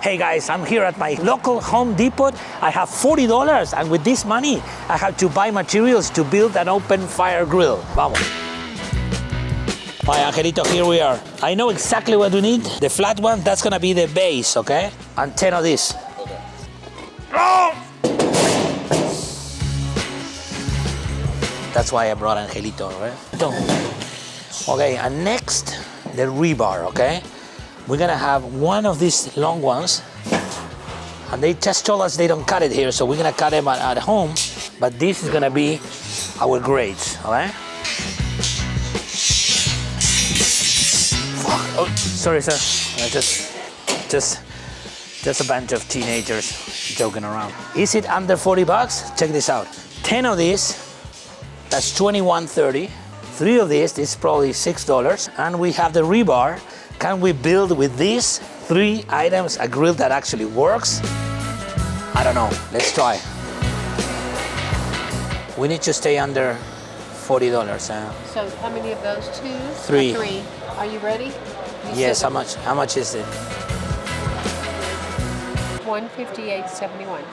Hey guys, I'm here at my local Home Depot. I have $40 and with this money, I have to buy materials to build an open fire grill. Vamos. Hi, Angelito, here we are. I know exactly what we need. The flat one, that's gonna be the base, okay? And 10 of this. Okay. Oh! That's why I brought Angelito, right? Okay, and next, the rebar, okay? We're gonna have one of these long ones, and they just told us they don't cut it here, so we're gonna cut them at home, but this is gonna be our grades, all right? Oh, sorry, sir. Just a bunch of teenagers joking around. Is it under 40 bucks? Check this out. 10 of these, that's $21.30. 3 of these, this is probably $6. And we have the rebar. Can we build with these 3 items a grill that actually works? I don't know. Let's try. We need to stay under $40. So how many of those? 2? 3. 3. Are you ready? Yes. How much is it? $158.71.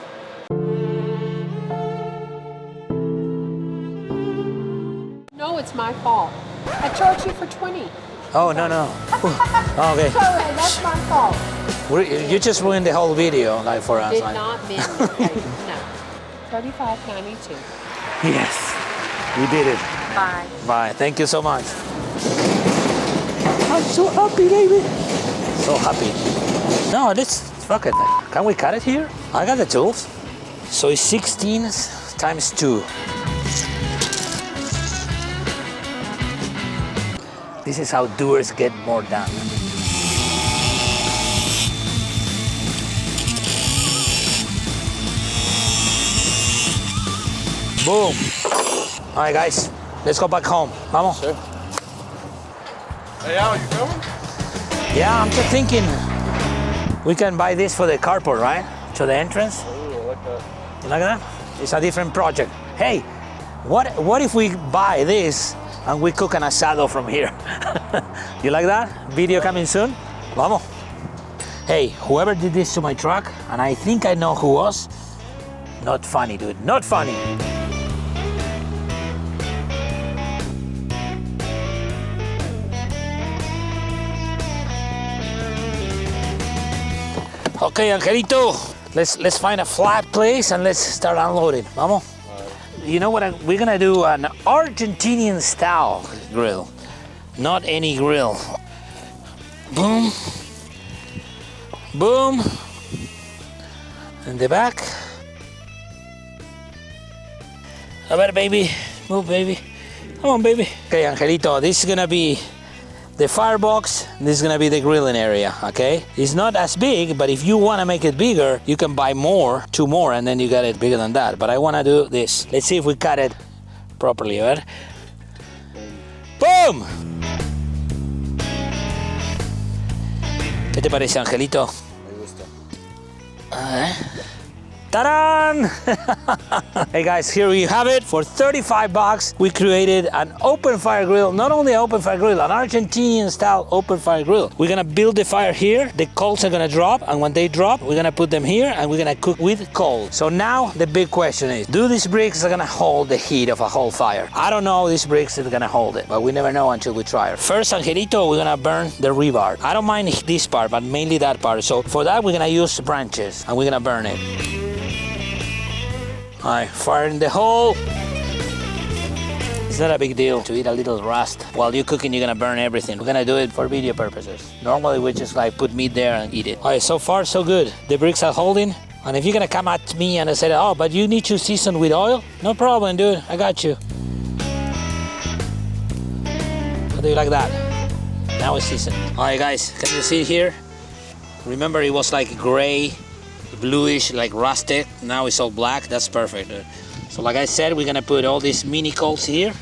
No, it's my fault. I charged you for 20. Oh, no. Oh, okay. So that's my fault. You just ruined the whole video, like for us. Did not mean no. $35.92. Yes, we did it. Bye. Bye. Thank you so much. I'm so happy, baby. So happy. No, fuck it. Can we cut it here? I got the tools. So it's 16 times 2. This is how doers get more done. Boom. All right, guys, let's go back home. Vamos. Sure. Hey, Al, you coming? Yeah, I'm just thinking we can buy this for the carport, right? To the entrance. Oh, I like that. You like that? It's a different project. Hey, what if we buy this and we cook an asado from here? You like that? Video coming soon? Vamos. Hey, whoever did this to my truck, and I think I know who was, not funny, dude, not funny. Okay, Angelito, let's find a flat place and let's start unloading. Vamos. You know what? We're gonna do an Argentinian style grill, not any grill. Boom, boom, in the back. How about it, baby? Move, baby. Come on, baby. Okay, Angelito, this is gonna be the firebox. This is gonna be the grilling area, okay? It's not as big, but if you wanna make it bigger, you can buy more, 2 more, and then you got it bigger than that. But I wanna do this. Let's see if we cut it properly, right? Boom! ¿Qué te parece, Angelito? Me gusta. Ta-da! Hey guys, here we have it. For 35 bucks, we created an open fire grill. Not only an open fire grill, an Argentinian style open fire grill. We're gonna build the fire here. The coals are gonna drop, and when they drop, we're gonna put them here and we're gonna cook with coals. So now the big question is, do these bricks are gonna hold the heat of a whole fire? I don't know these bricks are gonna hold it, but we never know until we try it. First, Angelito, we're gonna burn the rebar. I don't mind this part, but mainly that part. So for that, we're gonna use branches and we're gonna burn it. All right, fire in the hole. It's not a big deal to eat a little rust. While you're cooking, you're gonna burn everything. We're gonna do it for video purposes. Normally, we just like put meat there and eat it. All right, so far so good. The bricks are holding. And if you're gonna come at me and I say, oh, but you need to season with oil, no problem, dude, I got you. How do you like that? Now it's seasoned. All right, guys, can you see here? Remember, it was like gray, bluish, like rustic. Now it's all black. That's perfect. So like I said, we're gonna put all these mini coals here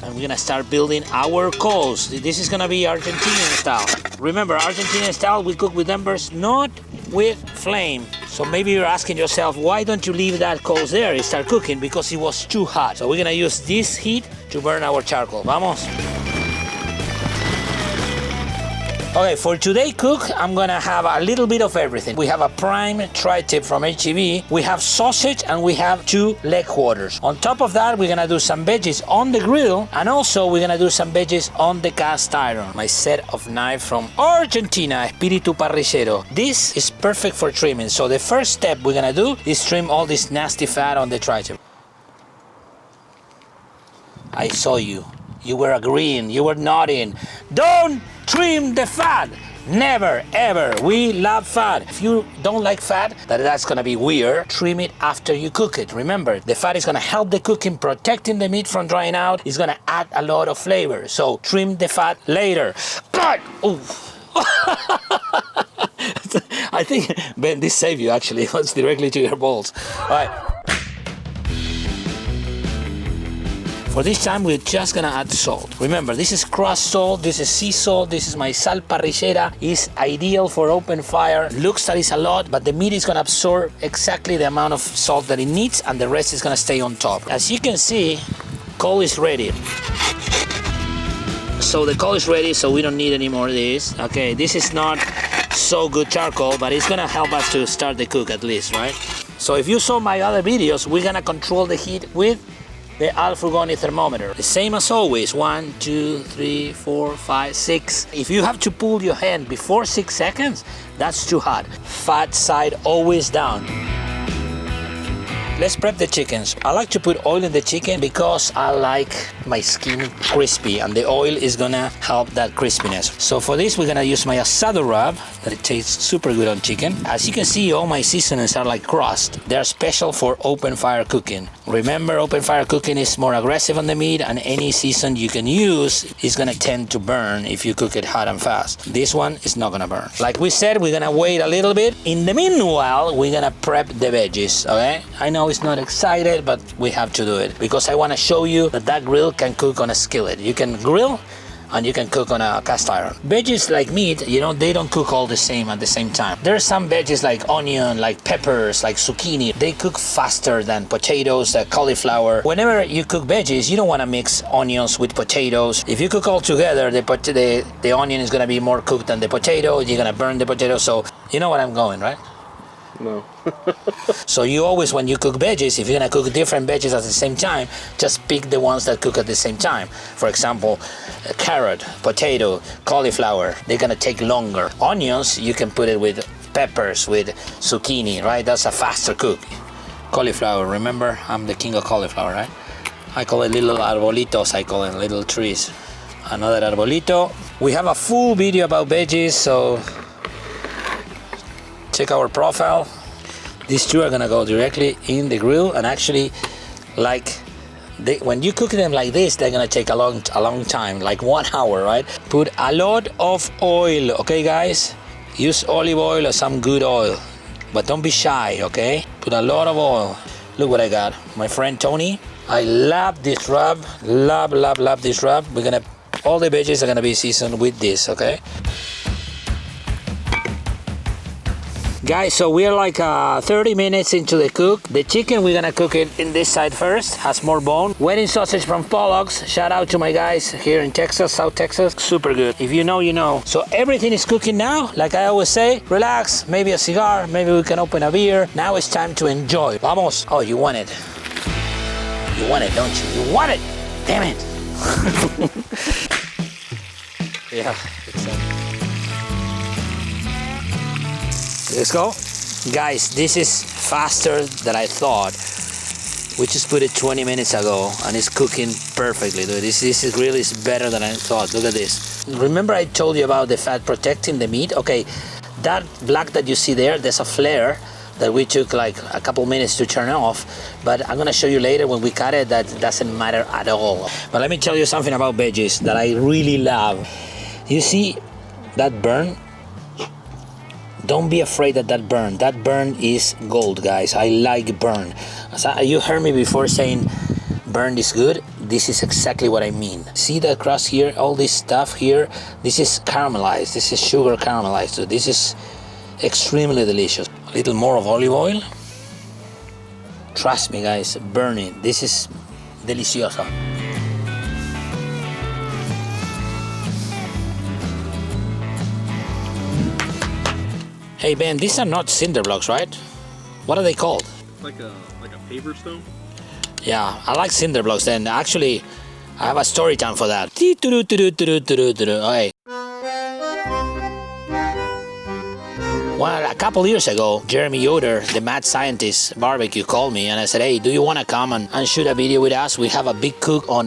and we're gonna start building our coals. This is gonna be Argentinian style. Remember, Argentinian style, we cook with embers, not with flame. So maybe you're asking yourself, why don't you leave that coals there and start cooking? Because it was too hot. So we're gonna use this heat to burn our charcoal. Vamos. Okay, for today cook, I'm gonna have a little bit of everything. We have a prime tri-tip from HEB, we have sausage, and we have 2 leg quarters. On top of that, we're gonna do some veggies on the grill, and also we're gonna do some veggies on the cast iron. My set of knife from Argentina, Espíritu Parrillero. This is perfect for trimming. So the first step we're gonna do is trim all this nasty fat on the tri-tip. I saw you. You were agreeing, you were nodding. Don't trim the fat. Never, ever. We love fat. If you don't like fat, that's gonna be weird. Trim it after you cook it. Remember, the fat is gonna help the cooking, protecting the meat from drying out. It's gonna add a lot of flavor. So trim the fat later. But, I think, Ben, this saved you actually. It was directly to your balls. All right. For this time, we're just gonna add salt. Remember, this is crushed salt, this is sea salt, this is my sal parrillera. It's ideal for open fire. Looks that is a lot, but the meat is gonna absorb exactly the amount of salt that it needs, and the rest is gonna stay on top. As you can see, coal is ready. So the coal is ready, so we don't need any more of this. Okay, this is not so good charcoal, but it's gonna help us to start the cook at least, right? So if you saw my other videos, we're gonna control the heat with the Al-Frugoni thermometer. The same as always, 1, 2, 3, 4, 5, 6. If you have to pull your hand before 6 seconds, that's too hot. Fat side always down. Let's prep the chickens. I like to put oil in the chicken because I like my skin crispy, and the oil is gonna help that crispiness. So for this, we're gonna use my asado rub, that it tastes super good on chicken. As you can see, all my seasonings are like crust. They're special for open fire cooking. Remember, open fire cooking is more aggressive on the meat, and any season you can use is gonna tend to burn if you cook it hot and fast. This one is not gonna burn. Like we said, we're gonna wait a little bit. In the meanwhile, we're gonna prep the veggies, okay? I know it's not excited, but we have to do it because I wanna show you that grill can cook on a skillet. You can grill and you can cook on a cast iron. Veggies like meat, you know, they don't cook all the same at the same time. There are some veggies like onion, like peppers, like zucchini. They cook faster than potatoes, cauliflower. Whenever you cook veggies, you don't want to mix onions with potatoes. If you cook all together, the onion is going to be more cooked than the potato. You're going to burn the potato. So you know what I'm going, right? No. So you always, when you cook veggies, if you're gonna cook different veggies at the same time, just pick the ones that cook at the same time. For example, carrot, potato, cauliflower, they're gonna take longer. Onions, you can put it with peppers, with zucchini, right? That's a faster cook. Cauliflower, remember, I'm the king of cauliflower, right? I call it little arbolitos, I call it little trees. Another arbolito. We have a full video about veggies, so check our profile. These two are gonna go directly in the grill, and actually, like, when you cook them like this, they're gonna take a long time, like 1 hour, right? Put a lot of oil, okay, guys? Use olive oil or some good oil, but don't be shy, okay? Put a lot of oil. Look what I got, my friend Tony. I love this rub, love this rub. All the veggies are gonna be seasoned with this, okay? Guys, so we're like 30 minutes into the cook. The chicken, we're gonna cook it in this side first, has more bone. Wedding sausage from Pollock's. Shout out to my guys here in Texas, South Texas. Super good. If you know, you know. So everything is cooking now. Like I always say, relax, maybe a cigar, maybe we can open a beer. Now it's time to enjoy. Vamos. Oh, you want it. You want it, don't you? You want it. Damn it. Yeah, let's go. Guys, this is faster than I thought. We just put it 20 minutes ago and it's cooking perfectly, dude. This is really better than I thought. Look at this. Remember I told you about the fat protecting the meat? Okay, that black that you see there, there's a flare that we took like a couple minutes to turn off, but I'm gonna show you later when we cut it that doesn't matter at all. But let me tell you something about veggies that I really love. You see that burn? Don't be afraid of that burn. That burn is gold, guys. I like burn. You heard me before saying burn is good. This is exactly what I mean. See that crust here? All this stuff here? This is caramelized. This is sugar caramelized. So this is extremely delicious. A little more of olive oil. Trust me, guys. Burn it. This is delicioso. Hey Ben, these are not cinder blocks, right? What are they called? Like a paver stone. Yeah, I like cinder blocks. Then actually, I have a story time for that. Okay. Well, a couple years ago, Jeremy Yoder, the mad scientist barbecue, called me and I said, hey, do you want to come and shoot a video with us? We have a big cook on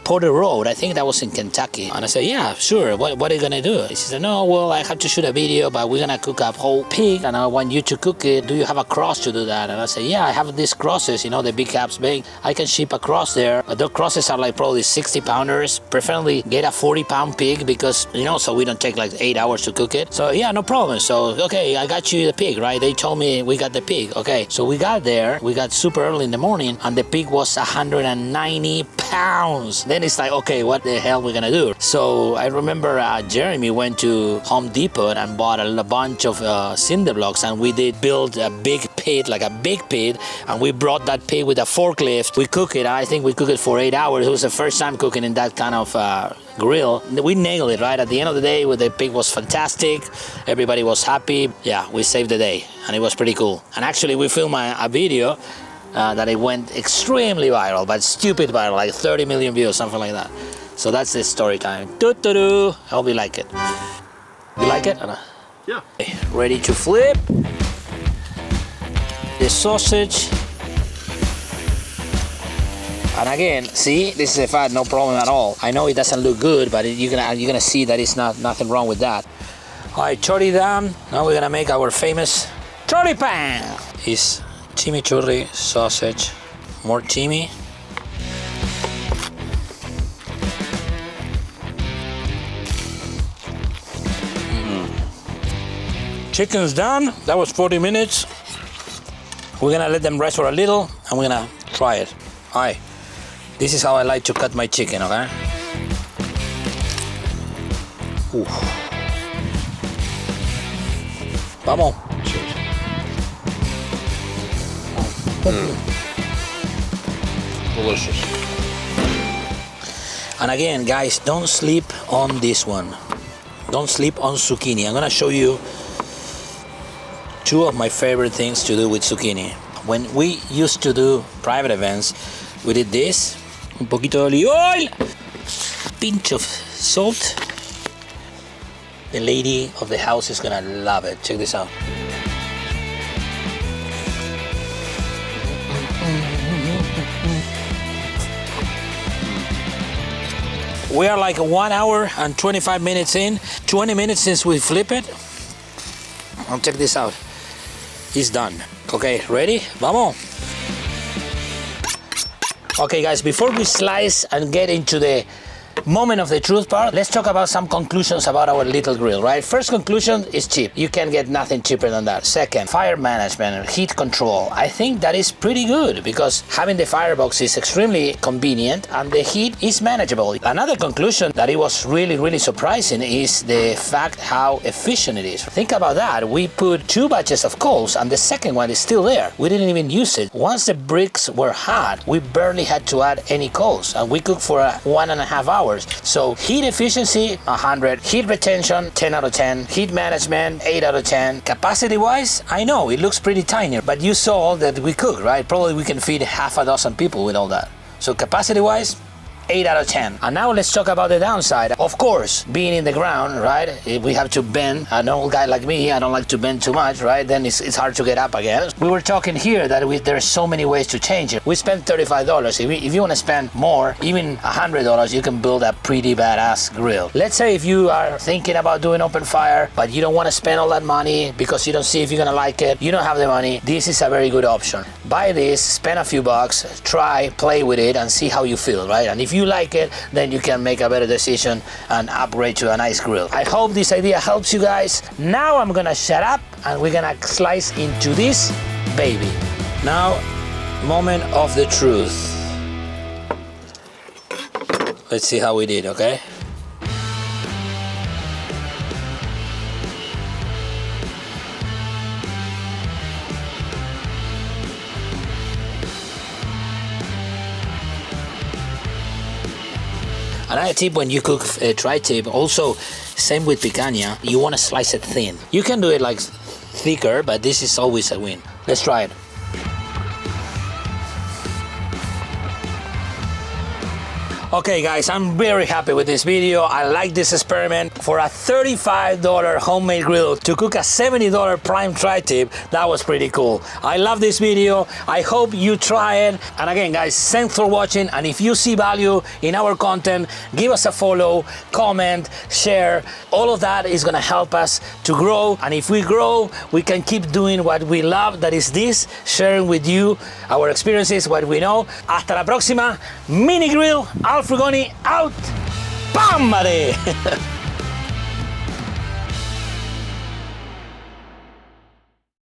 Porter Road. I think that was in Kentucky. And I said, yeah, sure. What are you going to do? He said, no, well, I have to shoot a video, but we're going to cook a whole pig and I want you to cook it. Do you have a cross to do that? And I said, yeah, I have these crosses, you know, the big caps big. I can ship across there. But those crosses are like probably 60 pounders. Preferably get a 40-pound pig because, you know, so we don't take like 8 hours to cook it. So yeah, no problem. So, okay, I got you the pig, right? They told me we got the pig. Okay, so we got there. We got super early in the morning and the pig was 190 pounds. Then it's like, okay, what the hell we gonna do? So I remember Jeremy went to Home Depot and bought a bunch of cinder blocks and we did build a big pit, like a big pit, and we brought that pig with a forklift. We cooked it. I think we cooked it for 8 hours. It was the first time cooking in that kind of grill. We nailed it, right? At the end of the day, the pig was fantastic. Everybody was happy. Yeah, we saved the day and it was pretty cool. And actually we filmed a video that it went extremely viral, but stupid viral, like 30 million views, something like that. So that's the story time. I hope you like it. You like it? Yeah. Okay, ready to flip the sausage. And again, see, this is a fat, no problem at all. I know it doesn't look good, but you're gonna see that it's nothing wrong with that. All right, chori down. Now we're gonna make our famous chori pan. It's chimichurri sausage, more chimi. Chicken's done. That was 40 minutes. We're gonna let them rest for a little, and we're gonna try it. All right. This is how I like to cut my chicken, okay? Oof. Vamos. Delicious. And again, guys, don't sleep on this one. Don't sleep on zucchini. I'm gonna show you two of my favorite things to do with zucchini. When we used to do private events, we did this. Un poquito de olive oil, pinch of salt. The lady of the house is gonna love it. Check this out. We are like 1 hour and 25 minutes in, 20 minutes since we flip it. And check this out. It's done. Okay, ready? Vamos. Okay guys, before we slice and get into the moment of the truth part, let's talk about some conclusions about our little grill, right? First conclusion is cheap. You can get nothing cheaper than that. Second, fire management, heat control. I think that is pretty good because having the firebox is extremely convenient and the heat is manageable. Another conclusion that it was really surprising is the fact how efficient it is. Think about that. We put 2 batches of coals and the second one is still there. We didn't even use it. Once the bricks were hot, we barely had to add any coals and we cooked for 1.5 hours. So heat efficiency, 100. Heat retention, 10 out of 10. Heat management, 8 out of 10. Capacity wise, I know it looks pretty tiny, but you saw all that we cooked, right? Probably we can feed half a dozen people with all that. So capacity wise, 8 out of 10. And now let's talk about the downside. Of course, being in the ground, right? If we have to bend, an old guy like me, I don't like to bend too much, right? Then it's hard to get up again. We were talking here that there's so many ways to change it. We spent $35. If you want to spend more, even $100, you can build a pretty badass grill. Let's say if you are thinking about doing open fire, but you don't want to spend all that money because you don't see if you're gonna like it, you don't have the money, this is a very good option. Buy this, spend a few bucks, try, play with it, and see how you feel, right? And if you like it, then you can make a better decision and upgrade to a nice grill. I hope this idea helps you guys. Now I'm gonna shut up and we're gonna slice into this baby. Now, moment of the truth. Let's see how we did, okay? Another tip when you cook tri-tip, also same with picanha, you want to slice it thin. You can do it like thicker, but this is always a win. Let's try it. Okay guys, I'm very happy with this video. I like this experiment. For a $35 homemade grill to cook a $70 prime tri-tip, that was pretty cool. I love this video. I hope you try it. And again guys, thanks for watching. And if you see value in our content, give us a follow, comment, share. All of that is gonna help us to grow. And if we grow, we can keep doing what we love, that is this, sharing with you our experiences, what we know. Hasta la próxima. Mini Grill, Frugoni out. Bam, mare!